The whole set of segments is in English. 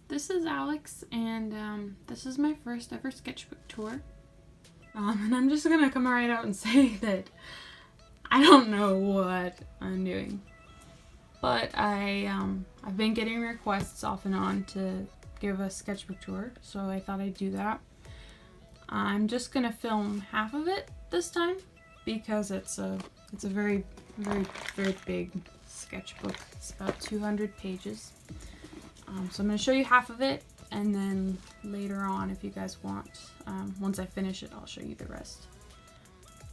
This is Alex, and this is my first ever sketchbook tour. And I'm just gonna come right out and say that I don't know what I'm doing. But I've been getting requests off and on to give a sketchbook tour, so I thought I'd do that. I'm just gonna film half of it this time because it's a very big sketchbook. It's about 200 pages. So I'm going to show you half of it, and then later on, if you guys want, once I finish it, I'll show you the rest.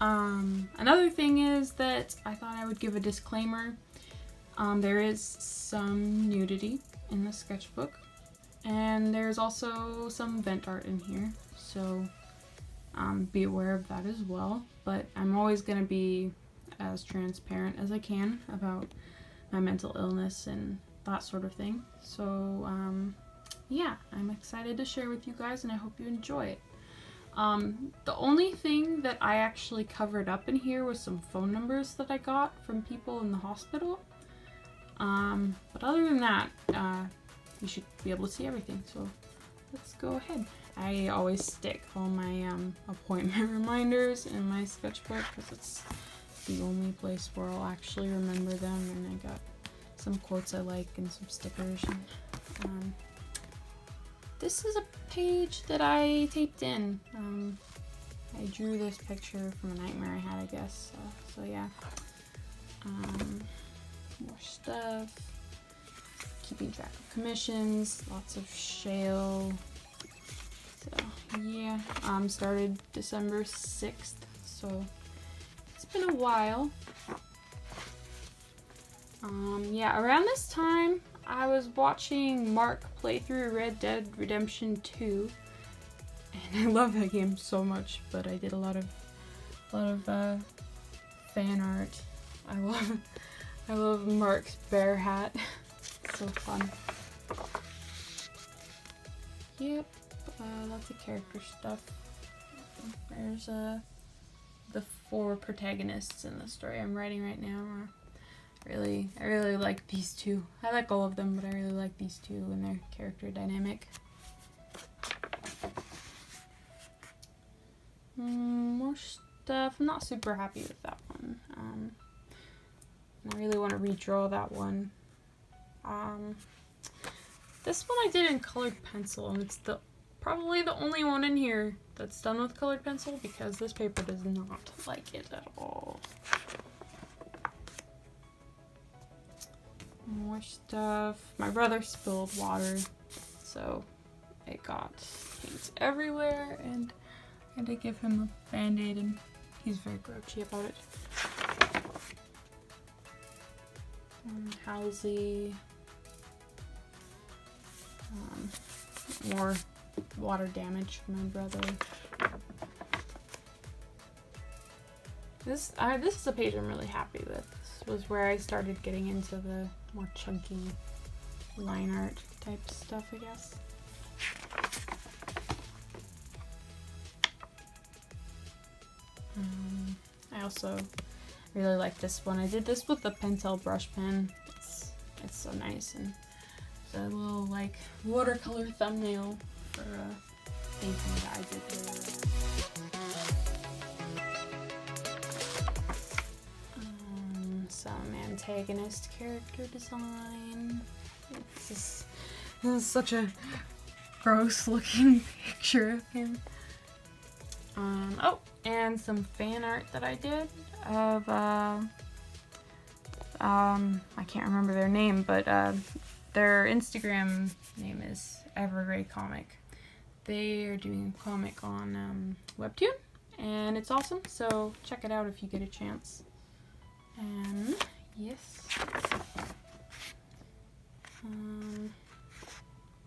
Another thing is that I thought I would give a disclaimer. There is some nudity in the sketchbook, and there's also some vent art in here, so be aware of that as well. But I'm always going to be as transparent as I can about my mental illness and that sort of thing. So yeah, I'm excited to share with you guys, and I hope you enjoy it. The only thing that I actually covered up in here was some phone numbers that I got from people in the hospital. But other than that, you should be able to see everything, so let's go ahead. I always stick all my appointment reminders in my sketchbook because it's the only place where I'll actually remember them, and I got some quotes I like and some stickers. And, this is a page that I taped in. I drew this picture from a nightmare I had, I guess. So yeah. More stuff. Keeping track of commissions. Lots of shale. So yeah. Started December 6th. So it's been a while. Yeah, around this time, I was watching Mark play through Red Dead Redemption 2, and I love that game so much. But I did a lot of fan art. I love Mark's bear hat. It's so fun. Yep, lots of character stuff. There's the 4 protagonists in the story I'm writing right now. I really like these two. I like all of them, but I really like these two and their character dynamic. More stuff. I'm not super happy with that one. I really want to redraw that one. This one I did in colored pencil, and it's probably the only one in here that's done with colored pencil because this paper does not like it at all. More stuff. My brother spilled water, so it got paint everywhere, and I had to give him a band-aid, and he's very grouchy about it. Halsey. More water damage from my brother. This is a page I'm really happy with. This was where I started getting into the more chunky line art type stuff, I guess. I also really like this one. I did this with the Pentel brush pen. It's so nice, and it's a little like watercolor thumbnail for a painting that I did here. Some antagonist character design. This is such a gross looking picture of him. Oh, and some fan art that I did of I can't remember their name, but their Instagram name is Evergrey Comic. They are doing a comic on Webtoon, and it's awesome, so check it out if you get a chance. And yes,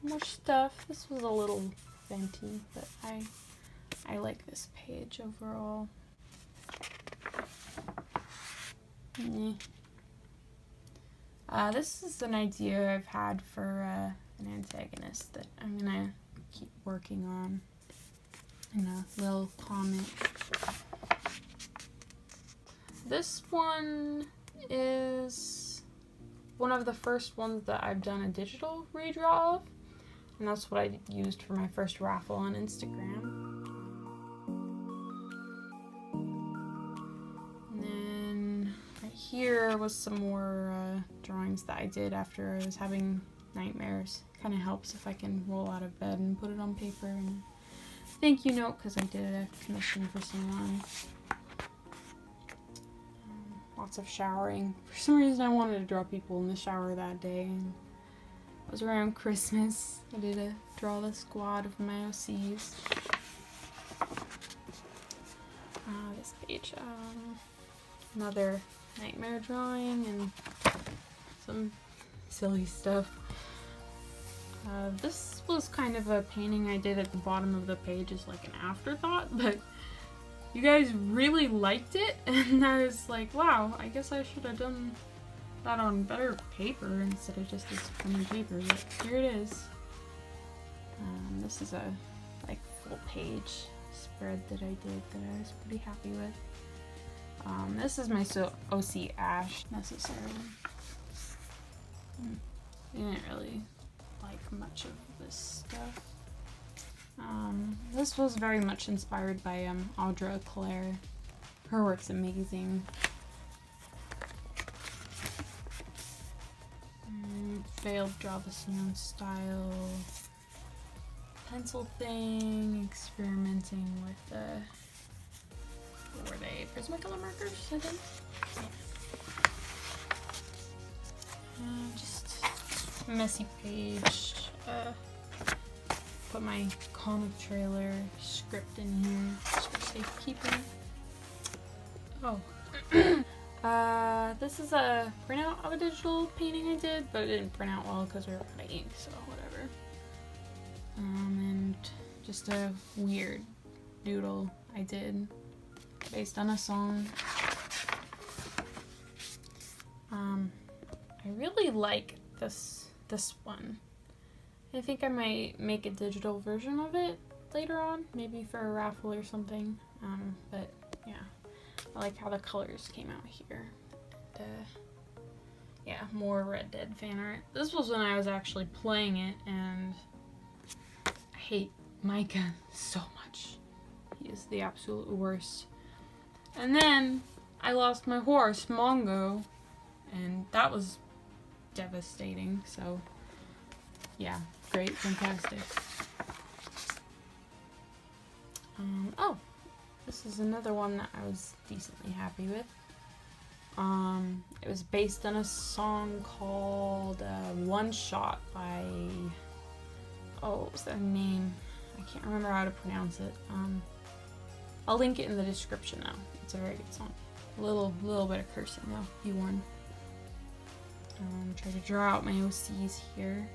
more stuff. This was a little venti, but I like this page overall. This is an idea I've had for an antagonist that I'm gonna keep working on in a little comic. This one is one of the first ones that I've done a digital redraw of. And that's what I used for my first raffle on Instagram. And then right here was some more drawings that I did after I was having nightmares. Kind of helps if I can roll out of bed and put it on paper. And thank you note because I did a commission for someone. Lots of showering. For some reason I wanted to draw people in the shower that day. And it was around Christmas. I did draw the squad of my OCs. This page. Another nightmare drawing and some silly stuff. This was kind of a painting I did at the bottom of the page as like an afterthought, but you guys really liked it, and I was like, wow, I guess I should have done that on better paper instead of just this funny paper, but here it is. This is a like full page spread that I did that I was pretty happy with. This is my OC Ash necessarily. I didn't really like much of this stuff. This was very much inspired by Audra Claire. Her work's amazing. Failed draw this neon style. Pencil thing, experimenting with what were they? Prismacolor markers, I think? Yeah. Just messy page. Put my comic trailer script in here just for safekeeping. Oh. This is a printout of a digital painting I did, but it didn't print out well because we were out of ink, so whatever. And just a weird doodle I did based on a song. I really like this one. I think I might make a digital version of it later on, maybe for a raffle or something. But yeah, I like how the colors came out here. Yeah, more Red Dead fan art. This was when I was actually playing it, and I hate Micah so much. He is the absolute worst. And then I lost my horse, Mongo, and that was devastating. So yeah, great, fantastic. Oh, this is another one that I was decently happy with. It was based on a song called One Shot by, oh, what was their name? I can't remember how to pronounce it. I'll link it in the description though. It's a very good song. A little bit of cursing though, be warned. Try to draw out my OCs here.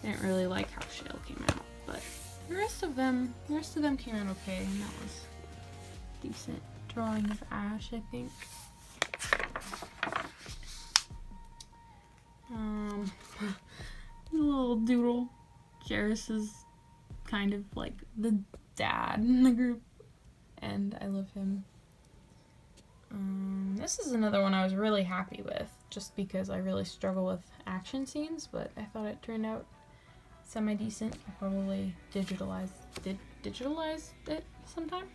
I didn't really like how Shale came out, but the rest of them came out okay, and that was a decent drawing of Ash, I think. A little doodle. Jairus is kind of like the dad in the group, and I love him. This is another one I was really happy with, just because I really struggle with action scenes, but I thought it turned out semi-decent. I probably digitalized it sometime.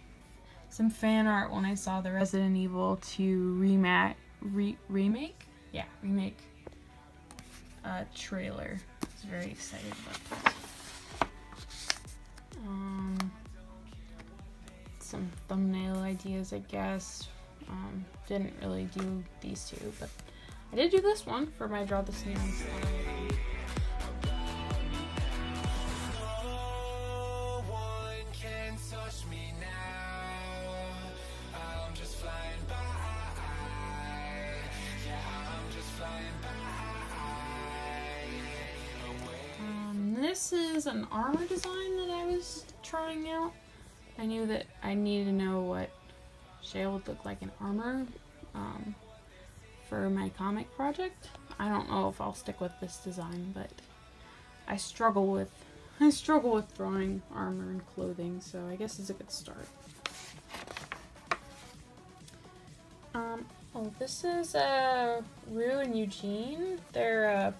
Some fan art when I saw the Resident Evil 2 remake trailer. I was very excited about that. Some thumbnail ideas, I guess. Didn't really do these two, but I did do this one for my Draw This Neon style. This is an armor design that I was trying out. I knew that I needed to know what Shale would look like in armor for my comic project. I don't know if I'll stick with this design, but I struggle with drawing armor and clothing, so I guess it's a good start. Oh, this is Rue and Eugene. They're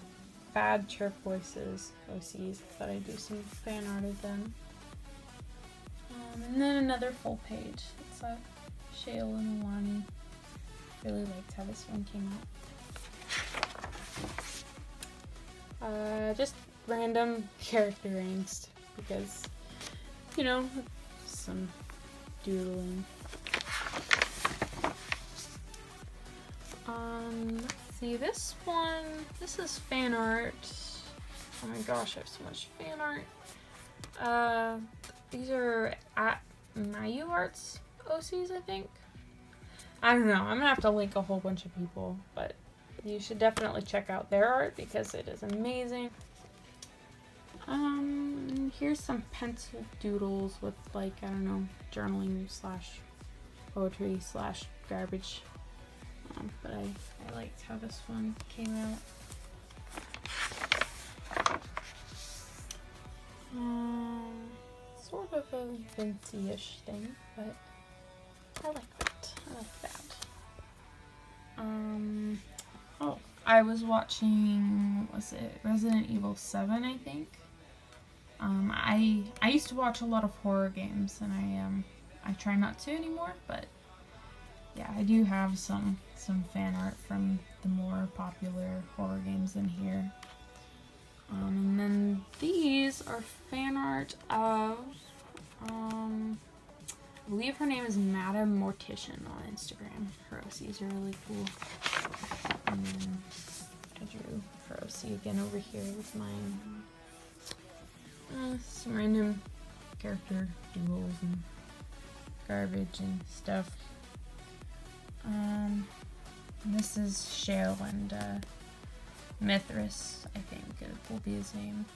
Bad Turquoises OCs. I thought I'd do some fan art of them. And then another full page. It's a Shale and Alani. Really liked how this one came out. Just random character angst because, you know, some doodling. Let's see, this one, this is fan art. Oh my gosh, I have so much fan art. These are at Mayu Arts OCs, I think. I don't know, I'm gonna have to link a whole bunch of people, but you should definitely check out their art because it is amazing. Here's some pencil doodles with, like, I don't know, journaling slash poetry slash garbage. But I liked how this one came out. Sort of a Vinci-ish thing, but I like that. I like that. Oh, I was watching, was it Resident Evil 7, I think? I used to watch a lot of horror games, and I try not to anymore, but yeah, I do have some fan art from the more popular horror games in here. And then these are fan art of, I believe her name is Madame Mortician on Instagram. Her OCs are really cool. And then I drew her OC again over here with mine. Some random character doodles and garbage and stuff. This is Shale and Mithras, I think it will be his name.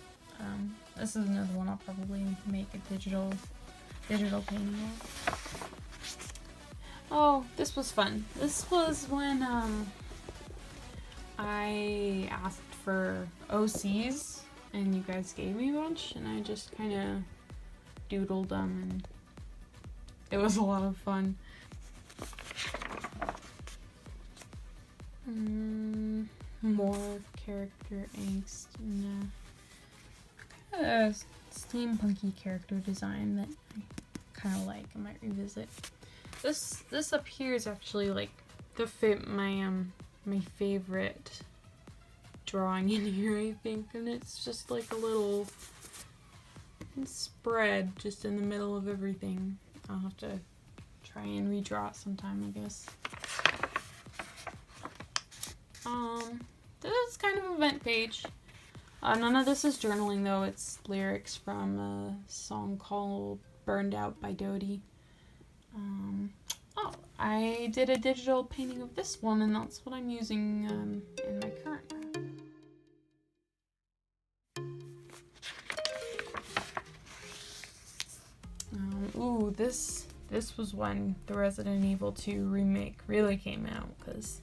This is another one I'll probably make a digital painting of. Oh, this was fun. This was when I asked for OCs and you guys gave me a bunch, and I just kind of doodled them, and it was a lot of fun. More character angst and a steampunky character design that I kind of like. I might revisit. This up here is actually like my favorite drawing in here, I think, and it's just like a little spread just in the middle of everything. I'll have to try and redraw it sometime, I guess. This is kind of an event page. None of this is journaling though, it's lyrics from a song called Burned Out by Dodie. Oh, I did a digital painting of this one, and that's what I'm using in my current room. Ooh, this was when the Resident Evil 2 remake really came out, because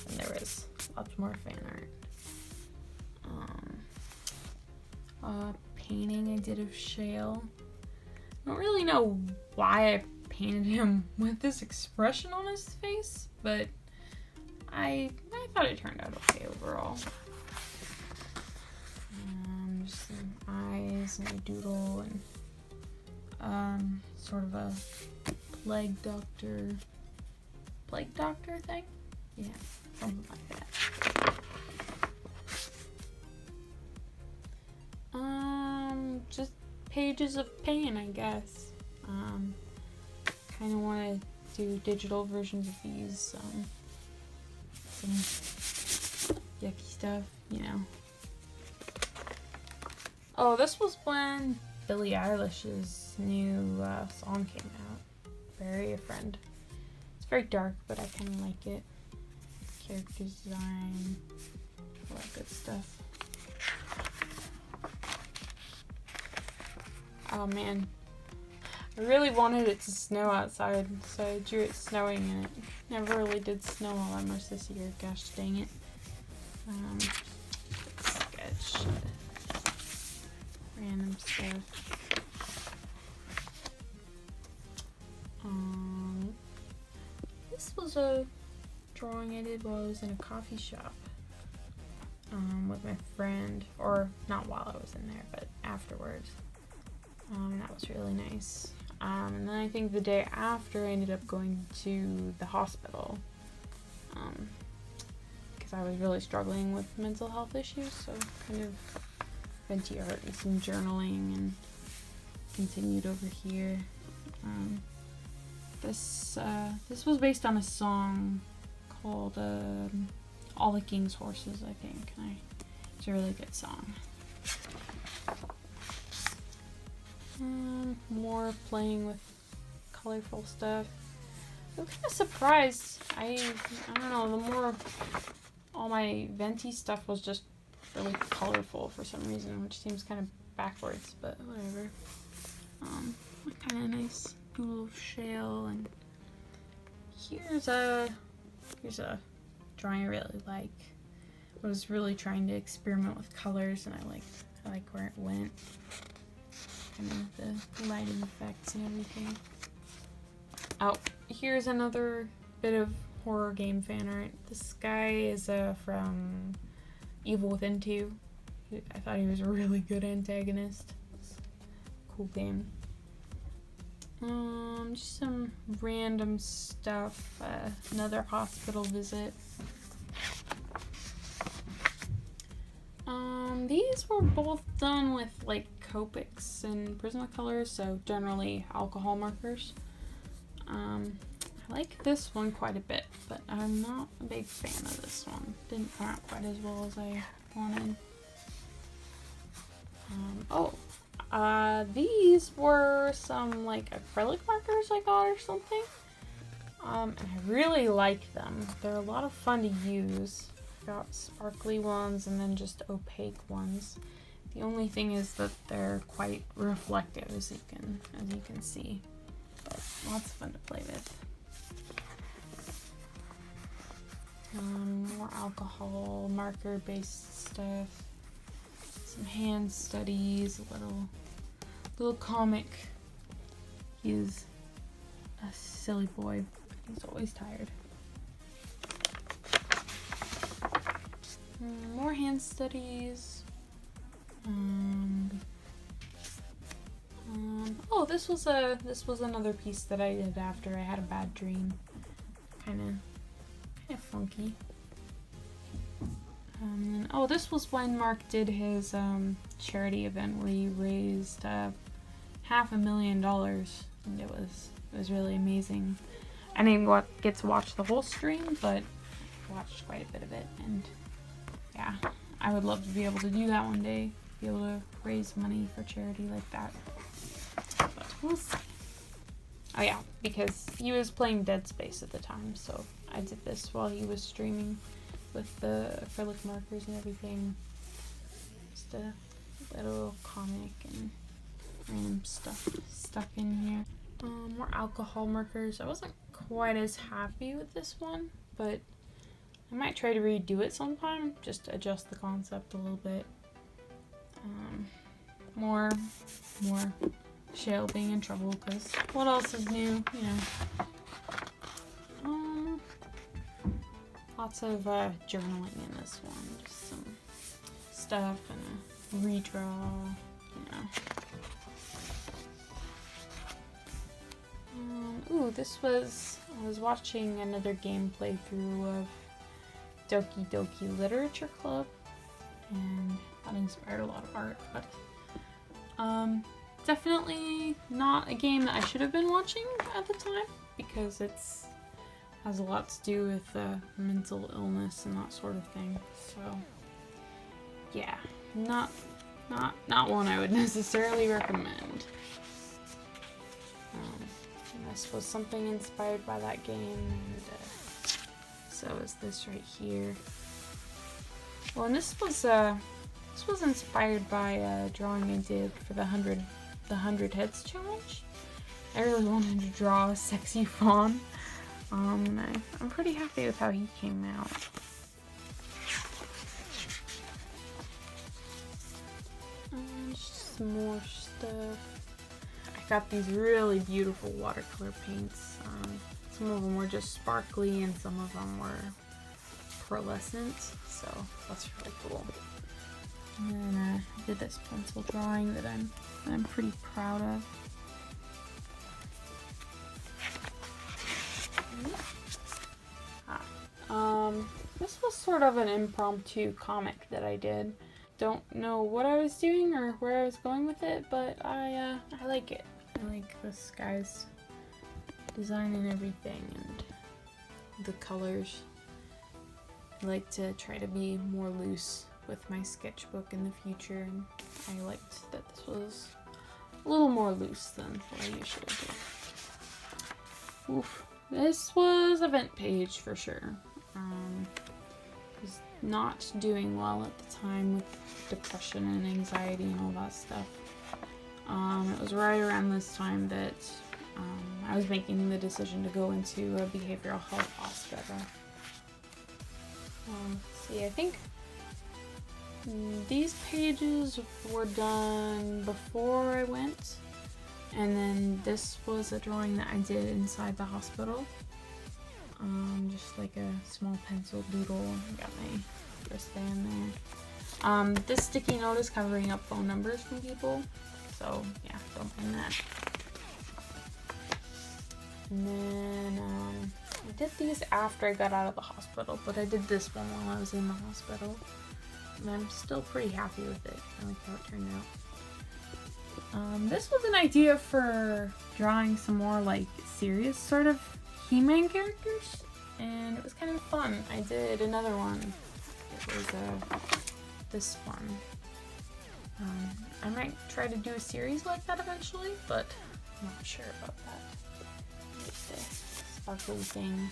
then there was lots more fan art. Painting I did of Shale. I don't really know why I painted him with this expression on his face, but I thought it turned out okay overall. Just some eyes and a doodle and sort of a plague doctor thing? Yeah, something like that. Just pages of pain, I guess. Kind of want to do digital versions of these, some yucky stuff, you know. Oh, this was when Billie Eilish's new song came out, Bury a Friend. It's very dark, but I kind of like it. Character design, all that good stuff. Oh man, I really wanted it to snow outside, so I drew it snowing, and it never really did snow all that much this year. Gosh dang it. Sketch. Random stuff. This was a drawing I did while I was in a coffee shop. with my friend, or not while I was in there, but afterwards. That was really nice. And then I think the day after I ended up going to the hospital because I was really struggling with mental health issues, so kind of venti art and some journaling and continued over here. This was based on a song called All the King's Horses, I think. It's a really good song. More playing with colorful stuff. I'm kind of surprised. I don't know, the more all my venti stuff was just really colorful for some reason, which seems kind of backwards, but whatever. Kind of nice little shell, and here's a drawing I really like. I was really trying to experiment with colors, and I like where it went. Kind of the lighting effects and everything. Oh, here's another bit of horror game fan art. This guy is from Evil Within 2. I thought he was a really good antagonist. It's a cool game. Just some random stuff. Another hospital visit. These were both done with like Copics and Prismacolors, so generally alcohol markers. I like this one quite a bit, but I'm not a big fan of this one. Didn't come out quite as well as I wanted. These were some like acrylic markers I got or something. And I really like them. They're a lot of fun to use. I've got sparkly ones and then just opaque ones. The only thing is that they're quite reflective, as you can see. But lots of fun to play with. More alcohol marker based stuff. Some hand studies, a little comic. He's a silly boy. He's always tired. More hand studies. Oh, this was another piece that I did after I had a bad dream. Kind of funky. Oh, this was when Mark did his charity event where he raised $500,000, and it was really amazing. I didn't get to watch the whole stream, but I watched quite a bit of it, and yeah, I would love to be able to do that one day, be able to raise money for charity like that. But we'll see. Oh yeah, because he was playing Dead Space at the time, so I did this while he was streaming with the acrylic markers and everything. Just a little comic and random stuff stuck in here. More alcohol markers. I wasn't quite as happy with this one, but I might try to redo it sometime, just to adjust the concept a little bit. More Shale being in trouble, because what else is new, you know. Lots of journaling in this one, just some stuff and a redraw, you know. Ooh, I was watching another game playthrough of Doki Doki Literature Club, and that inspired a lot of art, but definitely not a game that I should have been watching at the time, because has a lot to do with mental illness and that sort of thing. So yeah, not one I would necessarily recommend. This was something inspired by that game, and so is this right here. Well, and this was inspired by a drawing I did for the 100 Heads challenge. I really wanted to draw a sexy fawn. And I'm pretty happy with how he came out. Just some more stuff. I got these really beautiful watercolor paints. Some of them were just sparkly and some of them were pearlescent, so that's really cool. And then I did this pencil drawing that I'm pretty proud of. This was sort of an impromptu comic that I did. Don't know what I was doing or where I was going with it, but I like it. I like this guy's design and everything, and the colors. I like to try to be more loose with my sketchbook in the future, and I liked that this was a little more loose than what I usually do. Oof. This was a vent page for sure. Was not doing well at the time with depression and anxiety and all that stuff. It was right around this time that I was making the decision to go into a behavioral health hospital. Let's see, I think these pages were done before I went, and then this was a drawing that I did inside the hospital. Just like a small pencil doodle. I got my wristband there. This sticky note is covering up phone numbers from people, so yeah, don't mind that. And then I did these after I got out of the hospital, but I did this one while I was in the hospital, and I'm still pretty happy with it. I like how it turned out. This was an idea for drawing some more like serious sort of He-Man characters, and it was kind of fun. I did another one. It was this one. I might try to do a series like that eventually, but I'm not sure about that. Like the sparkly thing.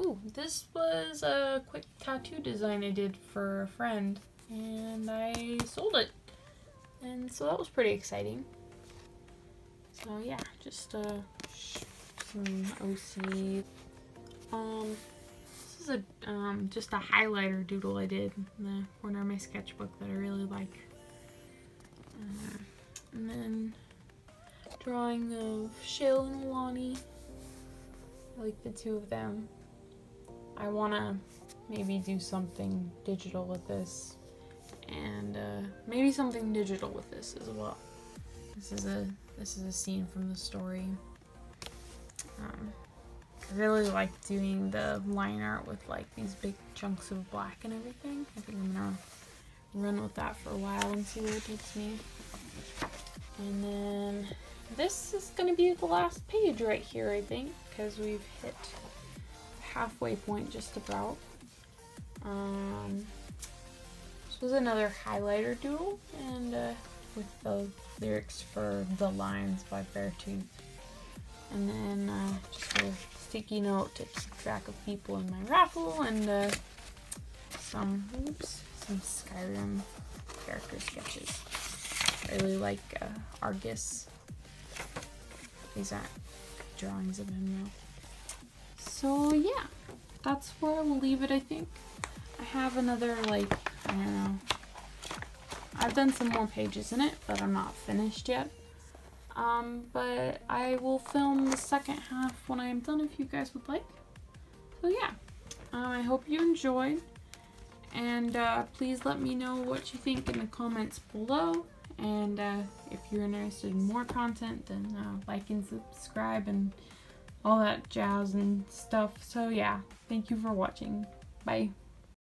Ooh, this was a quick tattoo design I did for a friend, and I sold it, and so that was pretty exciting. So yeah, just some OC. This is just a highlighter doodle I did in the corner of my sketchbook that I really like. And then drawing of Shale and Alani. I like the two of them. I want to maybe do something digital with this, and maybe something digital with this as well. This is a scene from the story. I really like doing the line art with like these big chunks of black and everything. I think I'm gonna run with that for a while and see where it takes me. And then this is gonna be the last page right here, I think, because we've hit halfway point just about. This was another highlighter doodle, and with the lyrics for The Lines by Beartooth. And then just a sticky note to keep track of people in my raffle, and some Skyrim character sketches. I really like Argus. These aren't drawings of him though. So yeah, that's where we'll leave it, I think. I have another, like, I don't know. I've done some more pages in it, but I'm not finished yet. But I will film the second half when I am done if you guys would like. So yeah, I hope you enjoyed, and please let me know what you think in the comments below. And if you're interested in more content, then like and subscribe and all that jazz and stuff. So yeah, thank you for watching. Bye.